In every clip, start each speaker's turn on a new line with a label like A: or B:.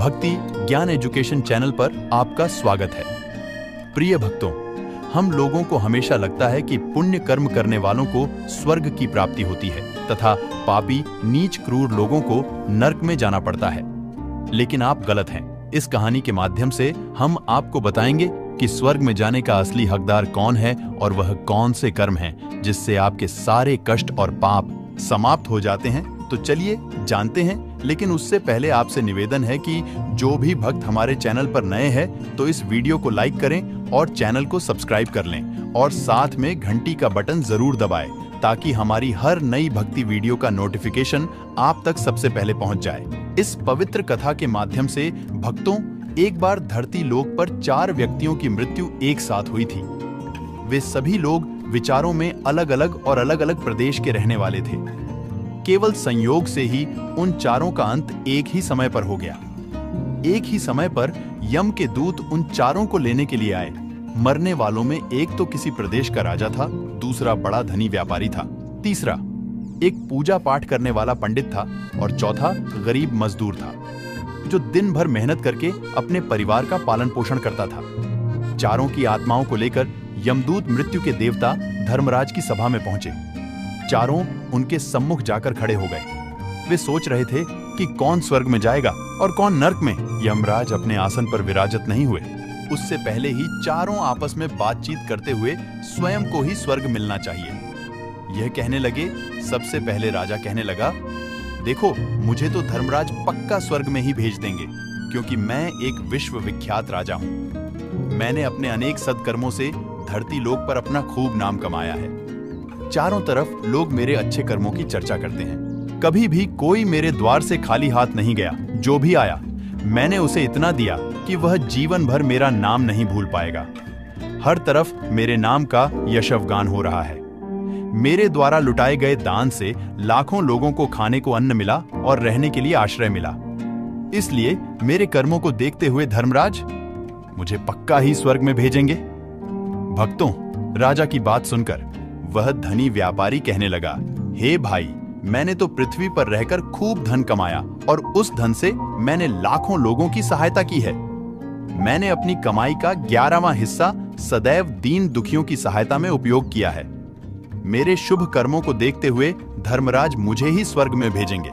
A: भक्ति ज्ञान education channel पर आपका स्वागत है। प्रिय भक्तों, हम लोगों को हमेशा लगता है कि पुण्य कर्म करने वालों को स्वर्ग की प्राप्ति होती है तथा पापी नीच क्रूर लोगों को नरक में जाना पड़ता है। लेकिन आप गलत हैं। इस कहानी के माध्यम से हम आपको बताएंगे कि स्वर्ग में जाने का असली हकदार कौन है और वह कौन से कर्म हैं जिससे आपके सारे कष्ट और पाप समाप्त हो जाते हैं। तो चलिए जानते हैं। लेकिन उससे पहले आपसे निवेदन है कि जो भी भक्त हमारे चैनल पर नए हैं तो इस वीडियो को लाइक करें और चैनल को सब्सक्राइब कर लें और साथ में घंटी का बटन जरूर दबाएं ताकि हमारी हर नई भक्ति वीडियो का नोटिफिकेशन आप तक सबसे पहले पहुंच जाए। इस पवित्र कथा के माध्यम से भक्तों, एक बार धरती लोक पर 4 व्यक्तियों की मृत्यु एक साथ हुई थी। वे सभी लोग विचारों में अलग अलग और अलग अलग प्रदेश के रहने वाले थे। केवल संयोग से ही उन चारों का अंत एक ही समय पर हो गया। एक ही समय पर यम के दूत उन चारों को लेने के लिए आए। मरने वालों में एक तो किसी प्रदेश का राजा था, दूसरा बड़ा धनी व्यापारी था, तीसरा एक पूजा पाठ करने वाला पंडित था और चौथा गरीब मजदूर था जो दिन भर मेहनत करके अपने परिवार का पालन पोषण करता था। चारों की आत्माओं को लेकर यमदूत मृत्यु के देवता धर्मराज की सभा में पहुंचे। चारों उनके सम्मुख जाकर खड़े हो गए। वे सोच रहे थे कि कौन स्वर्ग में जाएगा और कौन नरक में। यमराज अपने आसन पर विराजित नहीं हुए। उससे पहले ही चारों आपस में बातचीत करते हुए स्वयं को ही स्वर्ग मिलना चाहिए। यह कहने लगे। सबसे पहले राजा कहने लगा, देखो, मुझे तो धर्मराज पक्का स्वर्ग में ही भेज देंगे क्योंकि मैं एक विश्व विख्यात राजा हूं। मैंने अपने अनेक सत्कर्मों से धरती लोक पर अपना खूब नाम कमाया है। चारों तरफ लोग मेरे अच्छे कर्मों की चर्चा करते हैं। कभी भी कोई मेरे द्वार से खाली हाथ नहीं गया। जो भी आया मैंने उसे इतना दिया कि वह जीवन भर मेरा नाम नहीं भूल पाएगा। हर तरफ मेरे नाम का यशगान हो रहा है। मेरे द्वारा लुटाए गए दान से लाखों लोगों को खाने को अन्न मिला और रहने के लिए आश्रय मिला। इसलिए मेरे कर्मों को देखते हुए धर्मराज मुझे पक्का ही स्वर्ग में भेजेंगे। भक्तों, राजा की बात सुनकर वह धनी व्यापारी कहने लगा, हे भाई, मैंने तो पृथ्वी पर रहकर खूब धन कमाया और उस धन से मैंने लाखों लोगों की सहायता की है। मैंने अपनी कमाई का 11वां हिस्सा सदैव दीन दुखियों की सहायता में उपयोग किया है। मेरे शुभ कर्मों को देखते हुए धर्मराज मुझे ही स्वर्ग में भेजेंगे।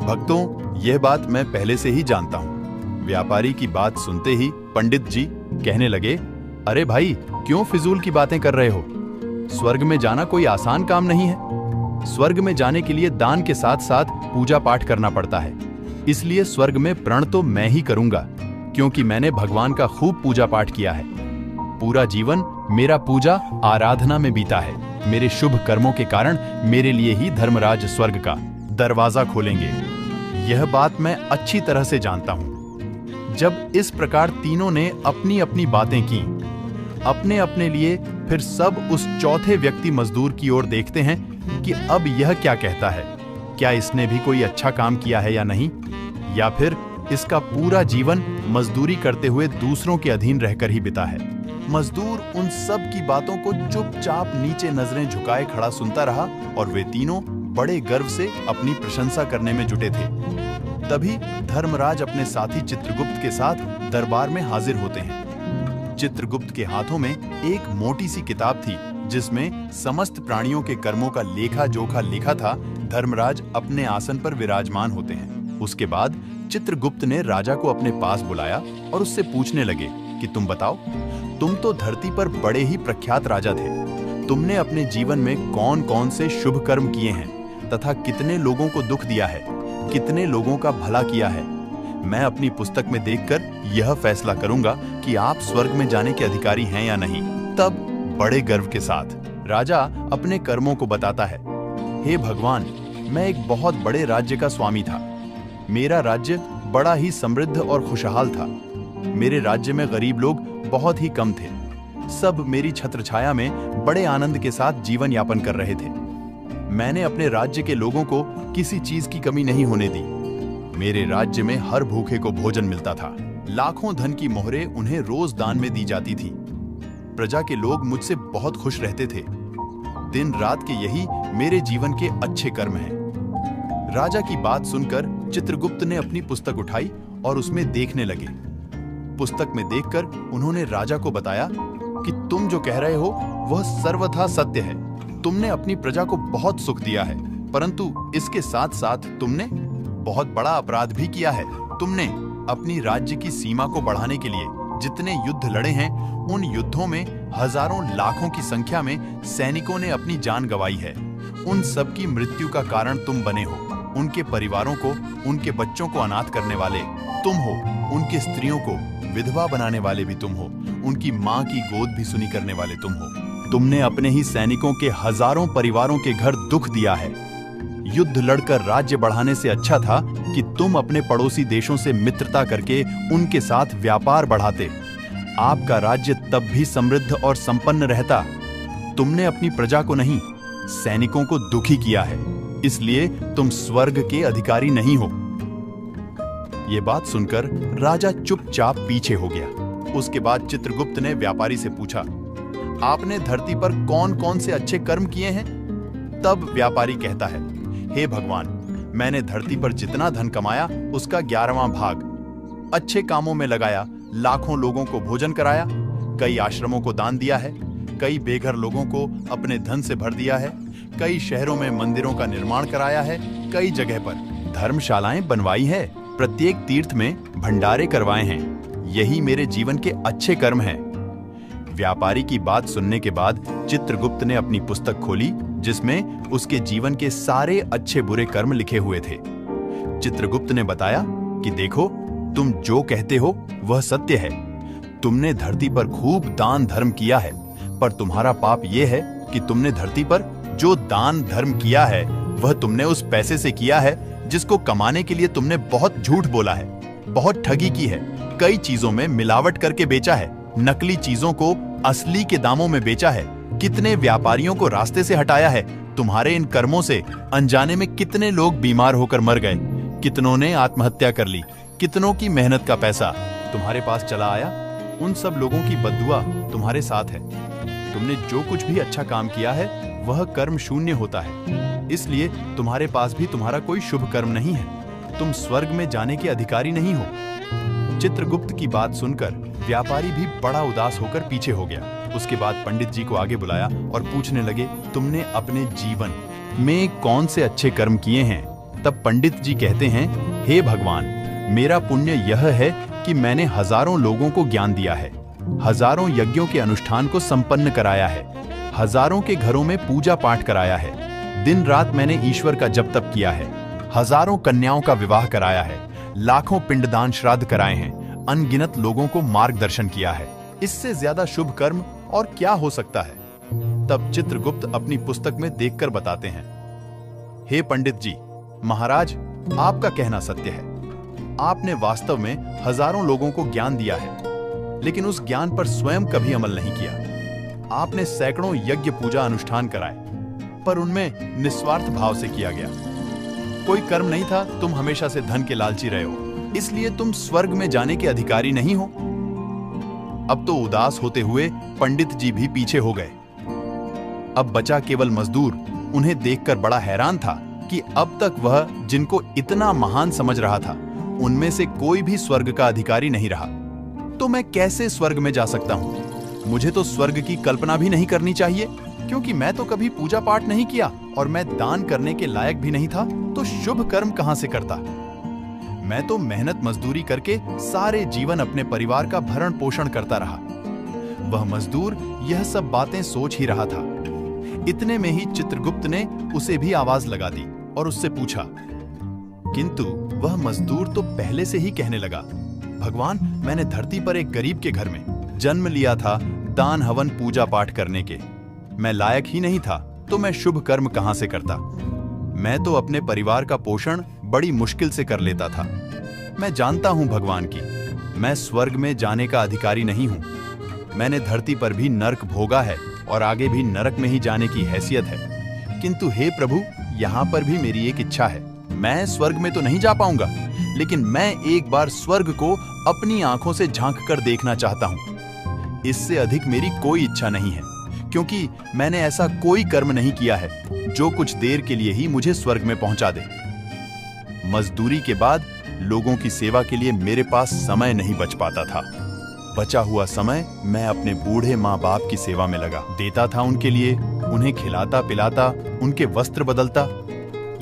A: भक्तों, यह बात मैं पहले से ही जानता हूं। व्यापारी की बात सुनते ही पंडित जी कहने लगे, अरे भाई, क्यों फिजूल की बातें कर रहे हो? स्वर्ग में जाना कोई आसान काम नहीं है। स्वर्ग में जाने के लिए दान के साथ साथ पूजा पाठ करना पड़ता है। इसलिए स्वर्ग में प्रण तो मैं ही करूंगा क्योंकि मैंने भगवान का खूब पूजा पाठ किया है। पूरा जीवन मेरा पूजा आराधना में बीता है। मेरे शुभ कर्मों के कारण मेरे लिए ही धर्मराज स्वर्ग का दरवाजा खोलेंगे। यह बात मैं अच्छी तरह से जानता हूं। जब इस प्रकार तीनों ने अपनी अपनी बातें की, अपने अपने लिए, फिर सब उस चौथे व्यक्ति मजदूर की ओर देखते हैं कि अब यह क्या कहता है। क्या इसने भी कोई अच्छा काम किया है या नहीं, या फिर इसका पूरा जीवन मजदूरी करते हुए दूसरों के अधीन रहकर ही बिता है। मजदूर उन सब की बातों को चुपचाप नीचे नजरें झुकाए खड़ा सुनता रहा और वे तीनों बड़े गर्व से अपनी प्रशंसा करने में जुटे थे। तभी धर्मराज अपने साथी चित्रगुप्त के साथ दरबार में हाजिर होते हैं। चित्रगुप्त के हाथों में एक मोटी सी किताब थी जिसमें समस्त प्राणियों के कर्मों का लेखा जोखा लिखा था। धर्मराज अपने आसन पर विराजमान होते हैं। उसके बाद चित्रगुप्त ने राजा को अपने पास बुलाया और उससे पूछने लगे कि तुम बताओ, तुम तो धरती पर बड़े ही प्रख्यात राजा थे। तुमने अपने जीवन में कौन कौन से शुभ कर्म किए हैं तथा कितने लोगों को दुख दिया है, कितने लोगों का भला किया है। मैं अपनी पुस्तक में देखकर यह फैसला करूंगा कि आप स्वर्ग में जाने के अधिकारी हैं या नहीं। तब बड़े गर्व के साथ राजा अपने कर्मों को बताता है। हे भगवान, मैं एक बहुत बड़े राज्य का स्वामी था। मेरा राज्य बड़ा ही समृद्ध और खुशहाल था। मेरे राज्य में गरीब लोग बहुत ही कम थे। सब मेरी छत्रछाया में बड़े आनंद के साथ जीवन यापन कर रहे थे। मैंने अपने राज्य के लोगों को किसी चीज की कमी नहीं होने दी। मेरे राज्य में हर भूखे को भोजन मिलता था। लाखों धन की मोहरें उन्हें रोज दान में दी जाती थी। प्रजा के लोग मुझसे बहुत खुश रहते थे। दिन रात के यही मेरे जीवन के अच्छे कर्म हैं। राजा की बात सुनकर चित्रगुप्त ने अपनी पुस्तक उठाई और उसमें देखने लगे। पुस्तक में देखकर उन्होंने राजा को बताया कि तुम जो कह रहे हो वह सर्वथा सत्य है। तुमने अपनी प्रजा को बहुत सुख दिया है, परंतु इसके साथ साथ तुमने बहुत बड़ा अपराध भी किया है। तुमने अपनी राज्य की सीमा को बढ़ाने के लिए जितने युद्ध लड़े हैं, उन युद्धों में हजारों लाखों की संख्या में सैनिकों ने अपनी जान गंवाई है। उन सब की मृत्यु का कारण तुम बने हो। उनके परिवारों को, उनके बच्चों को अनाथ करने वाले तुम हो। उनकी स्त्रियों को विधवा बनाने वाले भी तुम हो। उनकी माँ की गोद भी सुनी करने वाले तुम हो। तुमने अपने ही सैनिकों के हजारों परिवारों के घर दुख दिया है। युद्ध लड़कर राज्य बढ़ाने से अच्छा था कि तुम अपने पड़ोसी देशों से मित्रता करके उनके साथ व्यापार बढ़ाते। आपका राज्य तब भी समृद्ध और संपन्न रहता। तुमने अपनी प्रजा को नहीं, सैनिकों को दुखी किया है, इसलिए तुम स्वर्ग के अधिकारी नहीं हो। ये बात सुनकर राजा चुपचाप पीछे हो गया। उसके बाद चित्रगुप्त ने व्यापारी से पूछा, आपने धरती पर कौन कौन से अच्छे कर्म किए हैं? तब व्यापारी कहता है, हे भगवान, मैंने धरती पर जितना धन कमाया उसका 11वां भाग अच्छे कामों में लगाया। लाखों लोगों को भोजन कराया, कई आश्रमों को दान दिया है, कई बेघर लोगों को अपने धन से भर दिया है, कई शहरों में मंदिरों का निर्माण कराया है, कई जगह पर धर्मशालाएं बनवाई है, प्रत्येक तीर्थ में भंडारे करवाए हैं। यही मेरे जीवन के अच्छे कर्म हैं। व्यापारी की बात सुनने के बाद चित्रगुप्त ने अपनी पुस्तक खोली, जिसमें उसके जीवन के सारे अच्छे बुरे कर्म लिखे हुए थे। चित्रगुप्त ने बताया कि देखो, तुम जो कहते हो वह सत्य है। तुमने धरती पर खूब दान धर्म किया है, पर तुम्हारा पाप यह है कि तुमने धरती पर जो दान धर्म किया है वह तुमने उस पैसे से किया है जिसको कमाने के लिए तुमने बहुत झूठ बोला है, बहुत ठगी की है, कई चीजों में मिलावट करके बेचा है, नकली चीजों को असली के दामों में बेचा है, कितने व्यापारियों को रास्ते से हटाया है। तुम्हारे इन कर्मों से अनजाने में कितने लोग बीमार होकर मर गए, कितनों ने आत्महत्या कर ली, कितनों की मेहनत का पैसा तुम्हारे पास चला आया। उन सब लोगों की बद्दुआ तुम्हारे साथ है। तुमने जो कुछ भी अच्छा काम किया है वह कर्म शून्य होता है, इसलिए तुम्हारे पास भी तुम्हारा कोई शुभ कर्म नहीं है। तुम स्वर्ग में जाने के अधिकारी नहीं हो। चित्रगुप्त की बात सुनकर व्यापारी भी बड़ा उदास होकर पीछे हो गया। उसके बाद पंडित जी को आगे बुलाया और पूछने लगे, तुमने अपने जीवन में कौन से अच्छे कर्म किए हैं? तब पंडित जी कहते हैं, हे भगवान, मेरा पुण्य यह है कि मैंने हजारों लोगों को ज्ञान दिया है, हजारों यज्ञों के अनुष्ठान को संपन्न कराया है, हजारों के घरों में पूजा पाठ कराया है, दिन रात मैंने ईश्वर का जप तप किया है, हजारों कन्याओं का विवाह कराया है, लाखों पिंडदान श्राद्ध कराए हैं, अनगिनत लोगों को मार्गदर्शन किया है। इससे ज्यादा शुभ कर्म और क्या हो सकता है? तब चित्रगुप्त अपनी पुस्तक में देखकर बताते हैं, हे पंडित जी, महाराज, आपका कहना सत्य है। आपने वास्तव में हजारों लोगों को ज्ञान दिया है, लेकिन उस ज्ञान पर स्वयं कभी अमल नहीं किया। आपने सैकड़ों यज्ञ पूजा अनुष्ठान कराए, पर उनमें निस्वार्थ भाव से किया गया। कोई कर्म नहीं था। तुम हमेशा से धन के लालची रहे हो, इसलिए तुम स्वर्ग में जाने के अधिकारी नहीं हो। अब तो उदास होते हुए पंडित जी भी पीछे हो गए। अब बचा केवल मजदूर। उन्हें देखकर बड़ा हैरान था कि अब तक वह जिनको इतना महान समझ रहा था, उनमें से कोई भी स्वर्ग का अधिकारी नहीं रहा। तो मैं कैसे स्वर्ग में जा सकता हूँ? मुझे तो स्वर्ग की कल्पना भी नहीं करनी चाहिए, क्योंकि मैं तो कभी पूजा पाठ नहीं किया और मैं दान करने के लायक भी नहीं था, तो शुभ कर्म कहां से करता? मैं तो मेहनत मजदूरी करके सारे जीवन अपने परिवार का भरण पोषण करता रहा। वह मजदूर यह सब बातें सोच ही रहा था। इतने में ही चित्रगुप्त ने उसे भी आवाज लगा दी और उससे पूछा, किंतु वह मजदूर तो पहले से ही कहने लगा, भगवान, मैंने धरती पर एक गरीब के घर में जन्म लिया था, दान हवन पूजा पाठ करने के। मैं लायक ही नहीं था, तो मैं शुभ कर्म कहां से करता? मैं तो अपने परिवार का पोषण बड़ी मुश्किल से कर लेता था। मैं जानता हूं भगवान की मैं स्वर्ग में जाने का अधिकारी नहीं हूं। मैंने धरती पर भी नरक भोगा है और आगे भी नरक में ही जाने की हैसियत है। किंतु हे प्रभु, यहाँ पर भी मेरी एक इच्छा है। मैं स्वर्ग में तो नहीं जा पाऊंगा, लेकिन मैं एक बार स्वर्ग को अपनी आंखों से झांक कर देखना चाहता हूं। इससे अधिक मेरी कोई इच्छा नहीं है, क्योंकि मैंने ऐसा कोई कर्म नहीं किया है जो कुछ देर के लिए ही मुझे स्वर्ग में पहुंचा दे। मजदूरी के बाद लोगों की सेवा के लिए मेरे पास समय नहीं बच पाता था। बचा हुआ समय मैं अपने बूढ़े माँ बाप की सेवा में लगा देता था। उनके लिए उन्हें खिलाता पिलाता, उनके वस्त्र बदलता,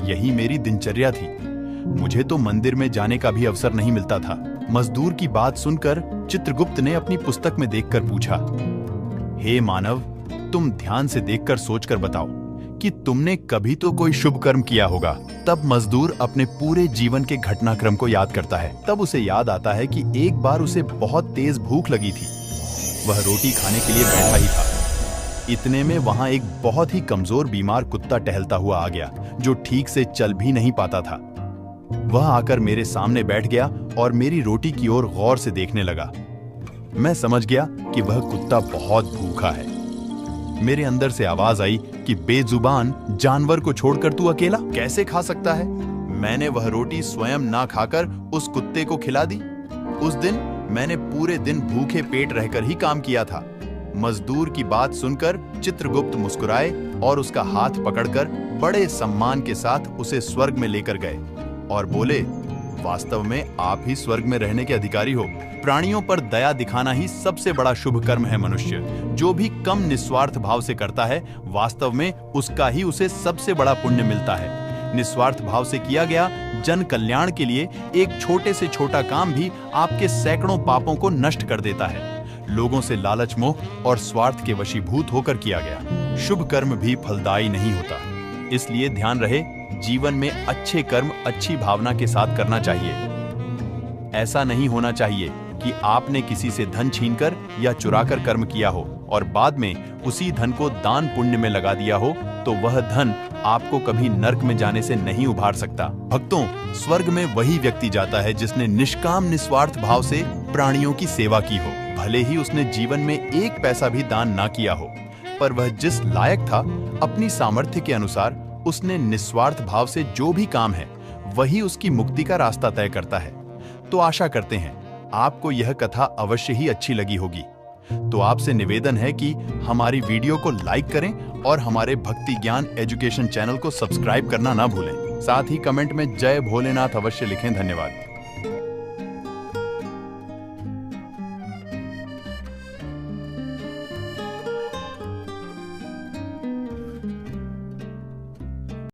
A: यही मेरी दिनचर्या थी। मुझे तो मंदिर में जाने का भी अवसर नहीं मिलता था। मजदूर की बात सुनकर चित्रगुप्त ने अपनी पुस्तक में देखकर पूछा, हे मानव, तुम ध्यान से देखकर सोचकर बताओ कि तुमने कभी तो कोई शुभ कर्म किया होगा। तब मजदूर अपने पूरे जीवन के घटनाक्रम को याद करता है। तब उसे याद आता है कि एक बार उसे बहुत तेज भूख लगी थी। वह रोटी खाने के लिए बैठा ही था। इतने में वहां एक बहुत ही कमजोर बीमार कुत्ता टहलता हुआ आ गया, जो ठीक से चल भी नहीं पाता था। वह आकर मेरे सामने बैठ गया और मेरी रोटी की ओर गौर से देखने लगा। मैं समझ गया कि वह कुत्ता बहुत भूखा है। मेरे अंदर से आवाज आई कि बेजुबान जानवर को छोड़कर तू अकेला कैसे खा सकता है। मैंने वह रोटी स्वयं ना खाकर उस कुत्ते को खिला दी। उस दिन मैंने पूरे दिन भूखे पेट रहकर ही काम किया था। मजदूर की बात सुनकर चित्रगुप्त मुस्कुराए और उसका हाथ पकड़कर बड़े सम्मान के साथ उसे स्वर्ग में लेकर गए और बोले, वास्तव में आप ही स्वर्ग में रहने के अधिकारी हो। प्राणियों पर दया दिखाना ही सबसे बड़ा शुभ कर्म है। मनुष्य जो भी कम निस्वार्थ भाव से करता है, वास्तव में उसका ही उसे सबसे बड़ा पुण्य मिलता है। निस्वार्थ भाव से किया गया जन कल्याण के लिए एक छोटे से छोटा काम भी आपके सैकड़ों पापों को नष्ट कर देता है। लोगों से लालच, मोह और स्वार्थ के वशीभूत होकर किया गया शुभ कर्म भी फलदायी नहीं होता। इसलिए ध्यान रहे, जीवन में अच्छे कर्म अच्छी भावना के साथ करना चाहिए। ऐसा नहीं होना चाहिए कि आपने किसी से धन छीनकर या चुराकर कर्म किया हो और बाद में उसी धन को दान पुण्य में लगा दिया हो, तो वह धन आपको कभी नरक में जाने से नहीं उभार सकता। भक्तों, स्वर्ग में वही व्यक्ति जाता है जिसने निष्काम निस्वार्थ भाव से प्राणियों की सेवा की हो। भले ही उसने जीवन में एक पैसा भी दान ना किया हो, पर वह जिस लायक था, अपनी सामर्थ्य के अनुसार उसने निस्वार्थ भाव से जो भी काम है, वही उसकी मुक्ति का रास्ता तय करता है। तो आशा करते हैं आपको यह कथा अवश्य ही अच्छी लगी होगी। तो आपसे निवेदन है कि हमारी वीडियो को लाइक करें और हमारे भक्ति ज्ञान एजुकेशन चैनल को सब्सक्राइब करना ना भूलें। साथ ही कमेंट में जय भोलेनाथ अवश्य लिखें। धन्यवाद।